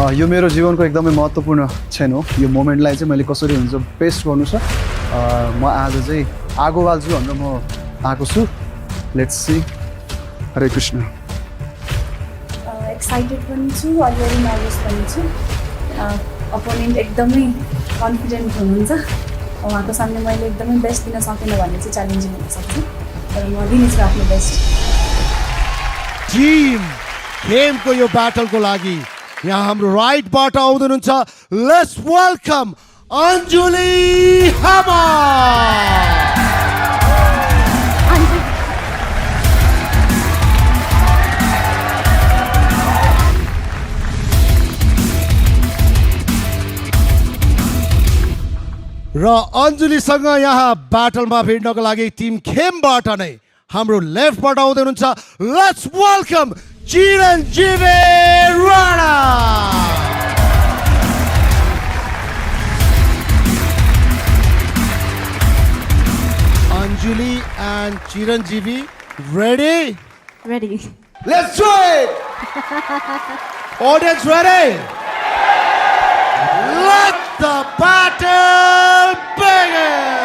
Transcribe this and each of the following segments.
यो मेरो जीवनको एकदमै महत्त्वपूर्ण क्षण हो। यो मोमेन्टलाई चाहिँ मैले कसरी हुन्छ पेस्ट गर्नु छ। म आज चाहिँ आगो बाल्छु भनेर म आएको छु। Let's see. हरे कृष्ण। एक्साइटेड पनि छु, अलिअलि नर्भस पनि छु। अपोनेन्ट एकदमै कन्फिडेन्ट हुनुहुन्छ। उहाँको सामने मैले एकदमै बेस्ट दिन सकेन भने चाहिँ च्यालेन्जिङ हुनसक्छ, तर म दिनेछु आफ्नो बेस्ट। टिम गेमको यो ब्याटलको लागि यहाँ हाम्रो राइटबाट आउँदै हुनुहुन्छ, लेट्स वेलकम अन्जुली हमा। र अन्जुलीसँग यहाँ ब्याटलमा भिड्नको लागि टिम खेमबाट नै हाम्रो लेफ्टबाट आउँदै हुनुहुन्छ, let's welcome Chiranjeevi Rana. Anjuli and Chiranjeevi, ready? Ready. Let's do it! Audience ready? Let the battle begin!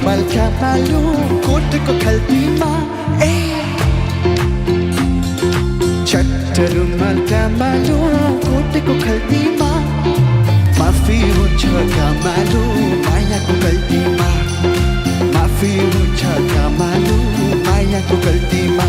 मल्का पालु कोटको खल्तीमा छट्टरु मल्का मालु कोटको खल्तीमा माफी हुन्छ कामालु मायाको गल्तीमा माफी हुन्छ कामालु मायाको गल्तीमा